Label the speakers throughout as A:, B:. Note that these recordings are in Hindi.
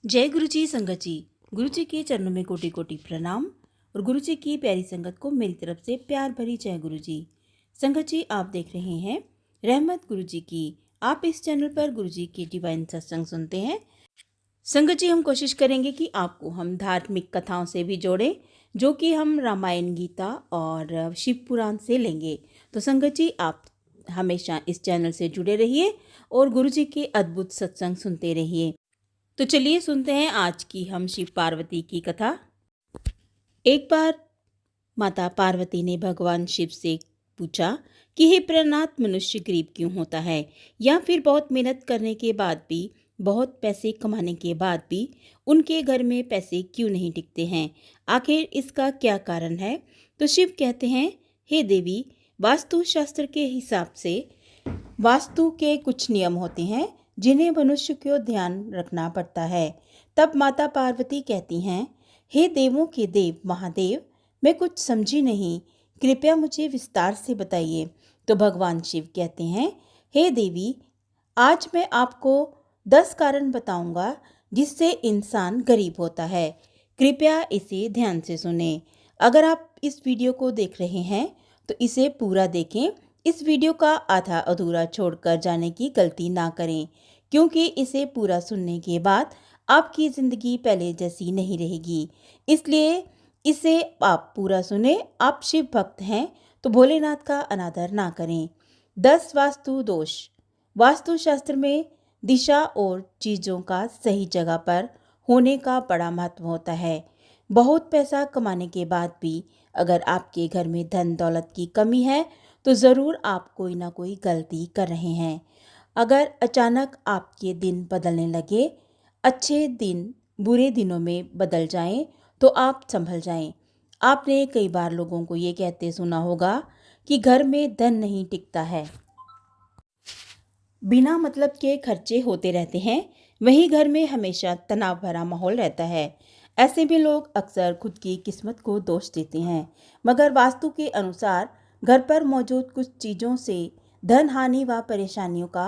A: जय गुरु जी संगत जी। गुरु जी के चरणों में कोटि कोटि प्रणाम और गुरु जी की प्यारी संगत को मेरी तरफ से प्यार भरी जय गुरु जी। संगत जी, आप देख रहे हैं रहमत गुरु जी की। आप इस चैनल पर गुरु जी की डिवाइन सत्संग सुनते हैं। संगत जी, हम कोशिश करेंगे कि आपको हम धार्मिक कथाओं से भी जोड़ें, जो कि हम रामायण, गीता और शिव पुराण से लेंगे। तो संगत जी, आप हमेशा इस चैनल से जुड़े रहिए और गुरु जी के अद्भुत सत्संग सुनते रहिए। तो चलिए सुनते हैं आज की हम शिव पार्वती की कथा। एक बार माता पार्वती ने भगवान शिव से पूछा कि हे प्रनाथ, मनुष्य गरीब क्यों होता है, या फिर बहुत मेहनत करने के बाद भी, बहुत पैसे कमाने के बाद भी उनके घर में पैसे क्यों नहीं टिकते हैं? आखिर इसका क्या कारण है? तो शिव कहते हैं, हे देवी, वास्तु शास्त्र के हिसाब से वास्तु के कुछ नियम होते हैं जिन्हें मनुष्य को ध्यान रखना पड़ता है। तब माता पार्वती कहती हैं, हे देवों के देव महादेव, मैं कुछ समझी नहीं, कृपया मुझे विस्तार से बताइए। तो भगवान शिव कहते हैं, हे देवी, आज मैं आपको 10 कारण बताऊंगा जिससे इंसान गरीब होता है। कृपया इसे ध्यान से सुने। अगर आप इस वीडियो को देख रहे हैं तो इसे पूरा देखें। इस वीडियो का आधा अधूरा छोड़कर जाने की गलती ना करें, क्योंकि इसे पूरा सुनने के बाद आपकी ज़िंदगी पहले जैसी नहीं रहेगी। इसलिए इसे आप पूरा सुने। आप शिव भक्त हैं तो भोलेनाथ का अनादर ना करें। 10 वास्तु दोष। वास्तुशास्त्र में दिशा और चीज़ों का सही जगह पर होने का बड़ा महत्व होता है। बहुत पैसा कमाने के बाद भी अगर आपके घर में धन दौलत की कमी है तो ज़रूर आप कोई ना कोई गलती कर रहे हैं। अगर अचानक आपके दिन बदलने लगे, अच्छे दिन बुरे दिनों में बदल जाएं, तो आप संभल जाएं। आपने कई बार लोगों को ये कहते सुना होगा कि घर में धन नहीं टिकता है, बिना मतलब के खर्चे होते रहते हैं। वहीं घर में हमेशा तनाव भरा माहौल रहता है। ऐसे में लोग अक्सर खुद की किस्मत को दोष देते हैं, मगर वास्तु के अनुसार घर पर मौजूद कुछ चीज़ों से धन हानि व परेशानियों का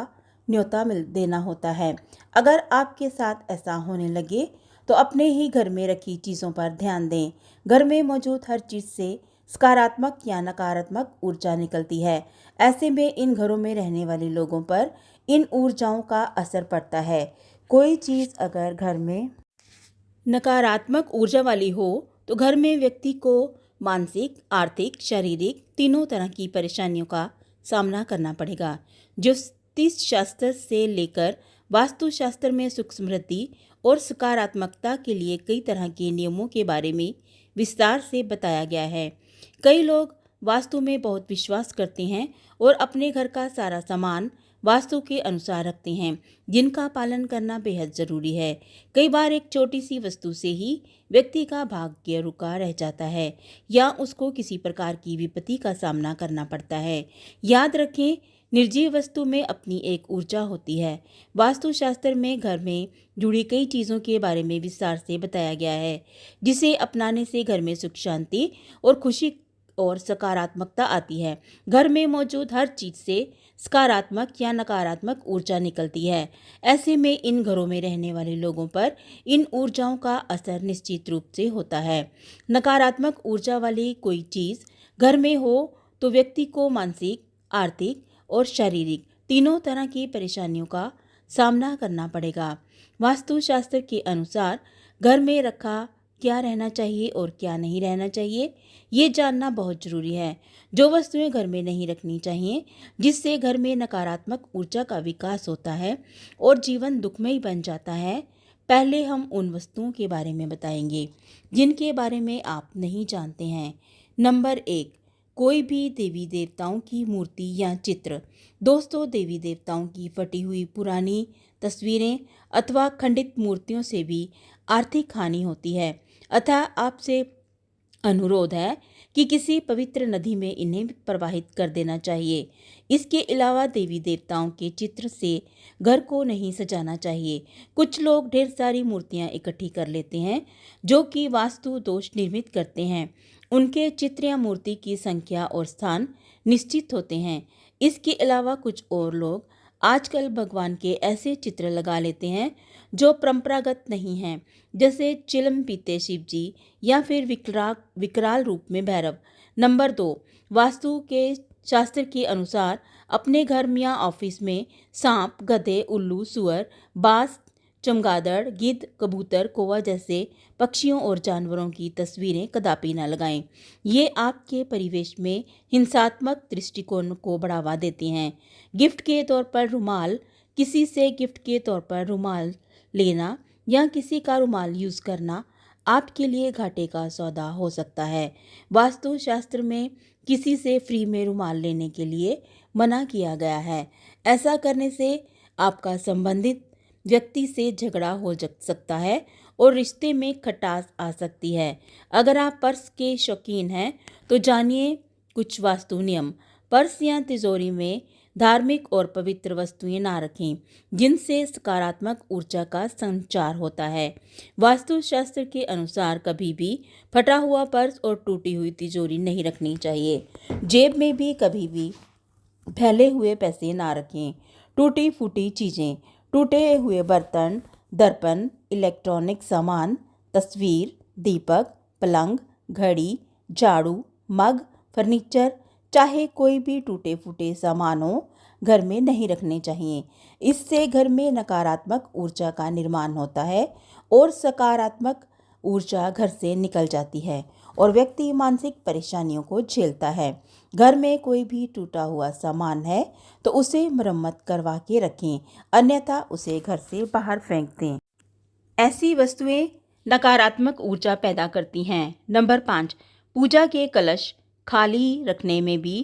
A: न्योता मिल देना होता है। अगर आपके साथ ऐसा होने लगे तो अपने ही घर में रखी चीज़ों पर ध्यान दें। घर में मौजूद हर चीज़ से सकारात्मक या नकारात्मक ऊर्जा निकलती है। ऐसे में इन घरों में रहने वाले लोगों पर इन ऊर्जाओं का असर पड़ता है। कोई चीज़ अगर घर में नकारात्मक ऊर्जा वाली हो तो घर में व्यक्ति को मानसिक, आर्थिक, शारीरिक तीनों तरह की परेशानियों का सामना करना पड़ेगा। ज्योतिष शास्त्र से लेकर वास्तुशास्त्र में सुख समृद्धि और सकारात्मकता के लिए कई तरह के नियमों के बारे में विस्तार से बताया गया है। कई लोग वास्तु में बहुत विश्वास करते हैं और अपने घर का सारा सामान वास्तु के अनुसार रखते हैं, जिनका पालन करना बेहद ज़रूरी है। कई बार एक छोटी सी वस्तु से ही व्यक्ति का भाग्य रुका रह जाता है या उसको किसी प्रकार की विपत्ति का सामना करना पड़ता है। याद रखें, निर्जीव वस्तु में अपनी एक ऊर्जा होती है। वास्तुशास्त्र में घर में जुड़ी कई चीज़ों के बारे में विस्तार से बताया गया है, जिसे अपनाने से घर में सुख शांति और खुशी और सकारात्मकता आती है। घर में मौजूद हर चीज़ से सकारात्मक या नकारात्मक ऊर्जा निकलती है। ऐसे में इन घरों में रहने वाले लोगों पर इन ऊर्जाओं का असर निश्चित रूप से होता है। नकारात्मक ऊर्जा वाली कोई चीज़ घर में हो तो व्यक्ति को मानसिक, आर्थिक और शारीरिक तीनों तरह की परेशानियों का सामना करना पड़ेगा। वास्तुशास्त्र के अनुसार घर में रखा क्या रहना चाहिए और क्या नहीं रहना चाहिए, ये जानना बहुत ज़रूरी है। जो वस्तुएं घर में नहीं रखनी चाहिए, जिससे घर में नकारात्मक ऊर्जा का विकास होता है और जीवन दुखमय बन जाता है, पहले हम उन वस्तुओं के बारे में बताएंगे जिनके बारे में आप नहीं जानते हैं। नंबर 1, कोई भी देवी देवताओं की मूर्ति या चित्र। दोस्तों, देवी देवताओं की फटी हुई पुरानी तस्वीरें अथवा खंडित मूर्तियों से भी आर्थिक हानि होती है। अतः आपसे अनुरोध है कि किसी पवित्र नदी में इन्हें प्रवाहित कर देना चाहिए। इसके अलावा देवी देवताओं के चित्र से घर को नहीं सजाना चाहिए। कुछ लोग ढेर सारी मूर्तियां इकट्ठी कर लेते हैं, जो कि वास्तु दोष निर्मित करते हैं। उनके चित्र या मूर्ति की संख्या और स्थान निश्चित होते हैं। इसके अलावा कुछ और लोग आजकल भगवान के ऐसे चित्र लगा लेते हैं जो परंपरागत नहीं हैं, जैसे चिलम पीते शिव जी या फिर विकराल रूप में भैरव। नंबर 2, वास्तु के शास्त्र के अनुसार अपने घर में या ऑफिस में सांप, गधे, उल्लू, सुअर, बाज, चमगादड़, गिद्ध, कबूतर, कौवा जैसे पक्षियों और जानवरों की तस्वीरें कदापि न लगाएं। ये आपके परिवेश में हिंसात्मक दृष्टिकोण को बढ़ावा देती हैं। गिफ्ट के तौर पर रुमाल, किसी से गिफ्ट के तौर पर रुमाल लेना या किसी का रुमाल यूज़ करना आपके लिए घाटे का सौदा हो सकता है। वास्तु शास्त्र में किसी से फ्री में रुमाल लेने के लिए मना किया गया है। ऐसा करने से आपका संबंधित व्यक्ति से झगड़ा हो सकता है और रिश्ते में खटास आ सकती है। अगर आप पर्स के शौकीन हैं तो जानिए कुछ वास्तु नियम। पर्स या तिजोरी में धार्मिक और पवित्र वस्तुएं ना रखें जिनसे सकारात्मक ऊर्जा का संचार होता है। वास्तु शास्त्र के अनुसार कभी भी फटा हुआ पर्स और टूटी हुई तिजोरी नहीं रखनी चाहिए। जेब में भी कभी भी फैले हुए पैसे ना रखें। टूटी फूटी चीज़ें, टूटे हुए बर्तन, दर्पण, इलेक्ट्रॉनिक सामान, तस्वीर, दीपक, पलंग, घड़ी, झाड़ू, मग, फर्नीचर, चाहे कोई भी टूटे फूटे सामान हो, घर में नहीं रखने चाहिए। इससे घर में नकारात्मक ऊर्जा का निर्माण होता है और सकारात्मक ऊर्जा घर से निकल जाती है और व्यक्ति मानसिक परेशानियों को झेलता है। घर में कोई भी टूटा हुआ सामान है तो उसे मरम्मत करवा के रखें, अन्यथा उसे घर से बाहर फेंक दें। ऐसी वस्तुएं नकारात्मक ऊर्जा पैदा करती हैं। नंबर 5, पूजा के कलश खाली रखने में भी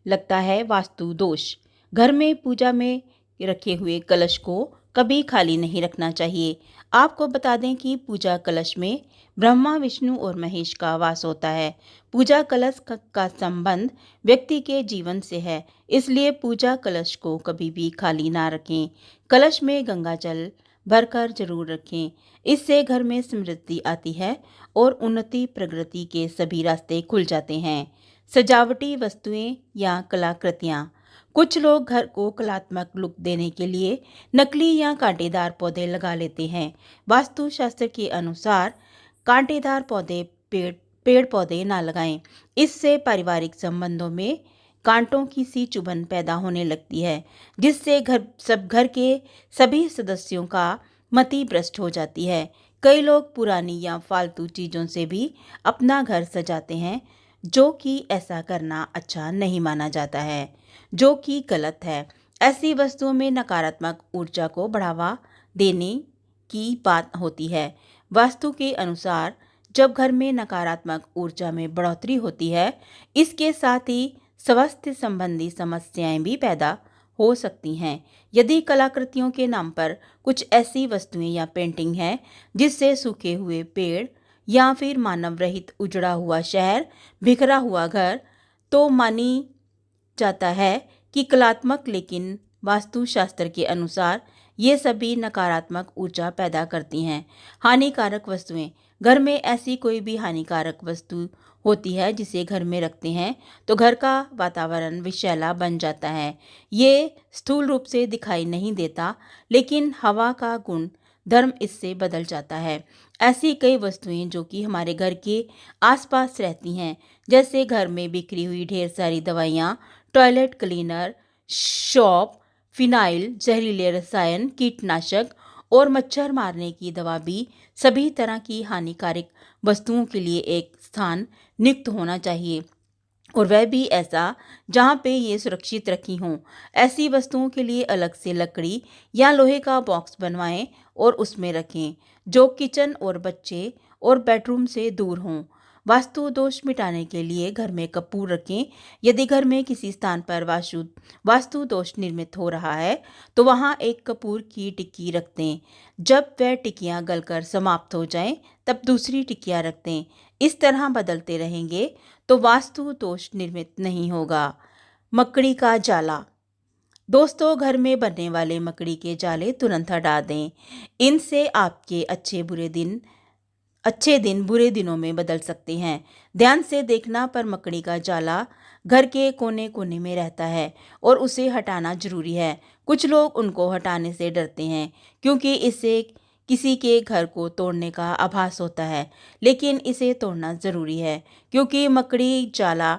A: लगता है वास्तु दोष। घर में पूजा में रखे हुए कलश को कभी खाली नहीं रखना चाहिए। आपको बता दें कि पूजा कलश में ब्रह्मा, विष्णु और महेश का वास होता है। पूजा कलश का संबंध व्यक्ति के जीवन से है, इसलिए पूजा कलश को कभी भी खाली ना रखें। कलश में गंगा जल भरकर जरूर रखें। इससे घर में समृद्धि आती है और उन्नति प्रगति के सभी रास्ते खुल जाते हैं। सजावटी वस्तुएं या कलाकृतियाँ, कुछ लोग घर को कलात्मक लुक देने के लिए नकली या कांटेदार पौधे लगा लेते हैं। वास्तु शास्त्र के अनुसार कांटेदार पौधे पेड़ पौधे ना लगाएं। इससे पारिवारिक संबंधों में कांटों की सी चुभन पैदा होने लगती है, जिससे घर के सभी सदस्यों का मति भ्रष्ट हो जाती है। कई लोग पुरानी या फालतू चीज़ों से भी अपना घर सजाते हैं, जो कि ऐसा करना अच्छा नहीं माना जाता है, जो कि गलत है। ऐसी वस्तुओं में नकारात्मक ऊर्जा को बढ़ावा देने की बात होती है। वास्तु के अनुसार जब घर में नकारात्मक ऊर्जा में बढ़ोतरी होती है, इसके साथ ही स्वास्थ्य संबंधी समस्याएं भी पैदा हो सकती हैं। यदि कलाकृतियों के नाम पर कुछ ऐसी वस्तुएं या पेंटिंग है जिससे सूखे हुए पेड़ या फिर मानव रहित उजड़ा हुआ शहर, बिखरा हुआ घर, तो मानी जाता है कि कलात्मक, लेकिन वास्तुशास्त्र के अनुसार ये सभी नकारात्मक ऊर्जा पैदा करती हैं। हानिकारक वस्तुएं, घर में ऐसी कोई भी हानिकारक वस्तु होती है जिसे घर में रखते हैं तो घर का वातावरण विषैला बन जाता है। ये स्थूल रूप से दिखाई नहीं देता, लेकिन हवा का गुण धर्म इससे बदल जाता है। ऐसी कई वस्तुएं जो कि हमारे घर के आसपास रहती हैं, जैसे घर में बिखरी हुई ढेर सारी दवाइयाँ, टॉयलेट क्लीनर, शॉप, फिनाइल, जहरीले रसायन, कीटनाशक और मच्छर मारने की दवा भी सभी तरह की हानिकारक वस्तुओं के लिए एक स्थान नियुक्त होना चाहिए, और वह भी ऐसा जहाँ पे ये सुरक्षित रखी हों। ऐसी वस्तुओं के लिए अलग से लकड़ी या लोहे का बॉक्स बनवाएं और उसमें रखें, जो किचन और बच्चे और बेडरूम से दूर हों। वास्तु दोष मिटाने के लिए घर में कपूर रखें। यदि घर में किसी स्थान पर वास्तु दोष निर्मित हो रहा है तो वहाँ एक कपूर की टिक्की रख दें। जब वह टिक्कियाँ गलकर समाप्त हो जाएं, तब दूसरी टिक्कियाँ रख दें। इस तरह बदलते रहेंगे तो वास्तु दोष निर्मित नहीं होगा। मकड़ी का जाला, दोस्तों, घर में बनने वाले मकड़ी के जाले तुरंत हटा दें। इनसे आपके अच्छे दिन बुरे दिनों में बदल सकते हैं। ध्यान से देखना, पर मकड़ी का जाला घर के कोने कोने में रहता है और उसे हटाना जरूरी है। कुछ लोग उनको हटाने से डरते हैं क्योंकि इससे किसी के घर को तोड़ने का आभास होता है, लेकिन इसे तोड़ना ज़रूरी है क्योंकि मकड़ी जाला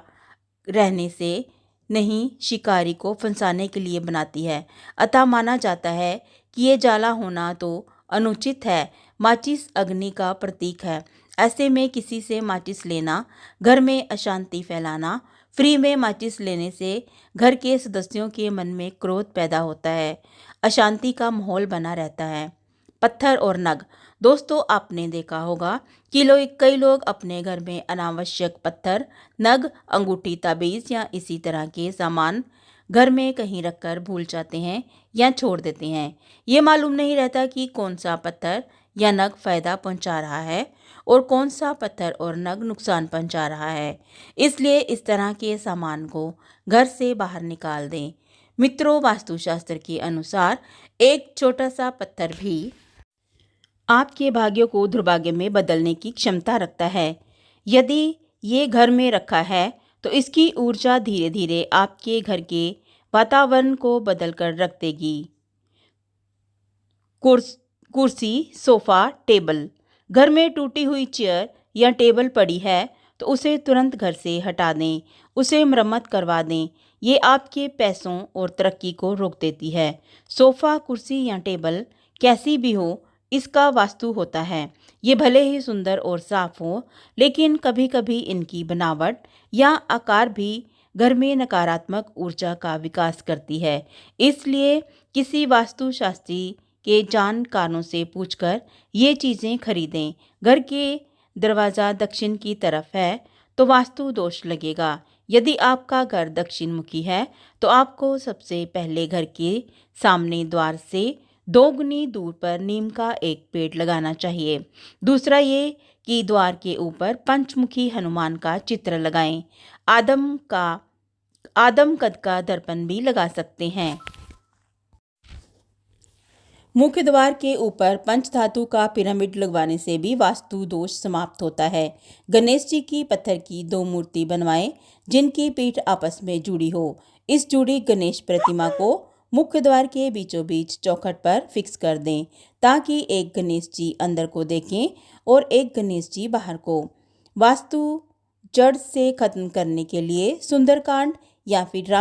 A: रहने से नहीं, शिकारी को फंसाने के लिए बनाती है। अतः माना जाता है कि ये जाला होना तो अनुचित है। माचिस अग्नि का प्रतीक है। ऐसे में किसी से माचिस लेना घर में अशांति फैलाना। फ्री में माचिस लेने से घर के सदस्यों के मन में क्रोध पैदा होता है, अशांति का माहौल बना रहता है। पत्थर और नग। दोस्तों, आपने देखा होगा कि कई लोग अपने घर में अनावश्यक पत्थर, नग, अंगूठी, ताबीज़ या इसी तरह के सामान घर में कहीं रखकर भूल जाते हैं या छोड़ देते हैं। ये मालूम नहीं रहता कि कौन सा पत्थर या नग फ़ायदा पहुंचा रहा है और कौन सा पत्थर और नग नुकसान पहुंचा रहा है। इसलिए इस तरह के सामान को घर से बाहर निकाल दें। मित्रों, वास्तुशास्त्र के अनुसार एक छोटा सा पत्थर भी आपके भाग्य को दुर्भाग्य में बदलने की क्षमता रखता है। यदि ये घर में रखा है तो इसकी ऊर्जा धीरे धीरे आपके घर के वातावरण को बदल कर रख देगी। कुर्सी, सोफा, टेबल। घर में टूटी हुई चेयर या टेबल पड़ी है तो उसे तुरंत घर से हटा दें, उसे मरम्मत करवा दें। ये आपके पैसों और तरक्की को रोक देती है। सोफ़ा, कुर्सी या टेबल कैसी भी हो, इसका वास्तु होता है। ये भले ही सुंदर और साफ हो, लेकिन कभी कभी इनकी बनावट या आकार भी घर में नकारात्मक ऊर्जा का विकास करती है। इसलिए किसी वास्तुशास्त्री के जानकारों से पूछकर ये चीज़ें खरीदें। घर के दरवाज़ा दक्षिण की तरफ है तो वास्तु दोष लगेगा। यदि आपका घर दक्षिण मुखी है तो आपको सबसे पहले घर के सामने द्वार से 2 गुनी दूर पर नीम का एक पेड़ लगाना चाहिए। दूसरा ये कि द्वार के ऊपर पंचमुखी हनुमान का चित्र लगाएं। आदम कद का दर्पण भी लगा सकते हैं। मुख्य द्वार के ऊपर पंचधातु का पिरामिड लगवाने से भी वास्तु दोष समाप्त होता है। गणेश जी की पत्थर की 2 मूर्ति बनवाएं जिनकी पीठ आपस में जुड़ी हो। इस जुड़ी गणेश प्रतिमा को मुख्य द्वार के बीचों बीच चौखट पर फिक्स कर दें ताकि एक गणेश जी अंदर को देखें और एक गणेश जी बाहर को। वास्तु जड़ से खत्म करने के लिए सुंदरकांड या फिर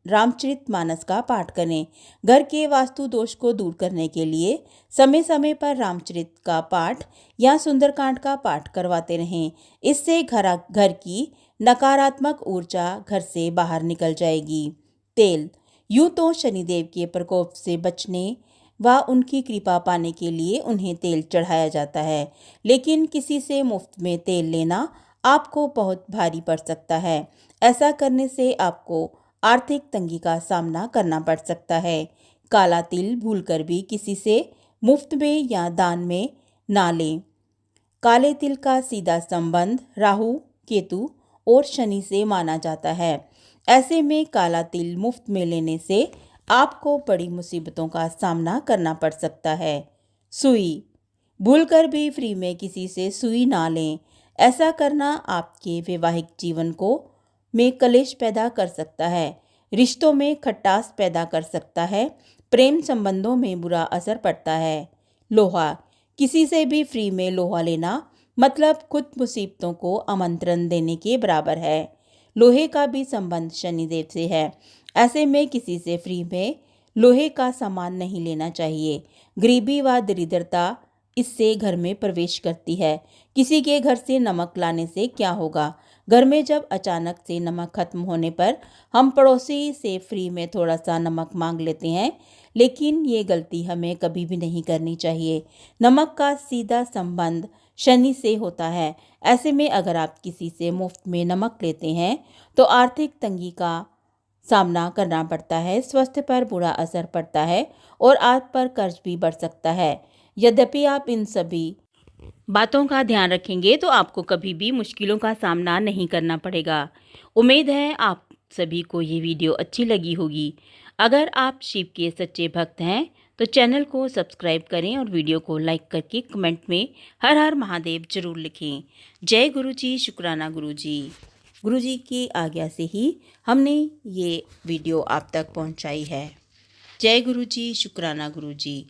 A: रामचरितमानस का पाठ करें। घर के वास्तु दोष को दूर करने के लिए समय समय पर रामचरित का पाठ या सुंदरकांड का पाठ करवाते रहें। इससे घर की नकारात्मक ऊर्जा घर से बाहर निकल जाएगी। तेल। यूँ तो शनिदेव के प्रकोप से बचने व उनकी कृपा पाने के लिए उन्हें तेल चढ़ाया जाता है, लेकिन किसी से मुफ्त में तेल लेना आपको बहुत भारी पड़ सकता है। ऐसा करने से आपको आर्थिक तंगी का सामना करना पड़ सकता है। काला तिल भूलकर भी किसी से मुफ्त में या दान में ना लें। काले तिल का सीधा संबंध राहु, केतु और शनि से माना जाता है। ऐसे में काला तिल मुफ्त में लेने से आपको बड़ी मुसीबतों का सामना करना पड़ सकता है। सुई। भूलकर भी फ्री में किसी से सुई ना लें। ऐसा करना आपके वैवाहिक जीवन में कलेश पैदा कर सकता है, रिश्तों में खटास पैदा कर सकता है, प्रेम संबंधों में बुरा असर पड़ता है। लोहा। किसी से भी फ्री में लोहा लेना मतलब खुद मुसीबतों को आमंत्रण देने के बराबर है। लोहे का भी संबंध शनिदेव से है। ऐसे में किसी से फ्री में लोहे का सामान नहीं लेना चाहिए। गरीबी व दरिद्रता इससे घर में प्रवेश करती है। किसी के घर से नमक लाने से क्या होगा? घर में जब अचानक से नमक खत्म होने पर हम पड़ोसी से फ्री में थोड़ा सा नमक मांग लेते हैं, लेकिन ये गलती हमें कभी भी नहीं करनी चाहिए। नमक का सीधा संबंध शनि से होता है। ऐसे में अगर आप किसी से मुफ्त में नमक लेते हैं तो आर्थिक तंगी का सामना करना पड़ता है, स्वास्थ्य पर बुरा असर पड़ता है और आप पर कर्ज भी बढ़ सकता है। यद्यपि आप इन सभी बातों का ध्यान रखेंगे तो आपको कभी भी मुश्किलों का सामना नहीं करना पड़ेगा। उम्मीद है आप सभी को ये वीडियो अच्छी लगी होगी। अगर आप शिव के सच्चे भक्त हैं तो चैनल को सब्सक्राइब करें और वीडियो को लाइक करके कमेंट में हर हर महादेव जरूर लिखें। जय गुरु जी, शुक्राना गुरु जी। गुरुजी की आज्ञा से ही हमने ये वीडियो आप तक पहुंचाई है। जय गुरुजी, शुक्राना गुरुजी।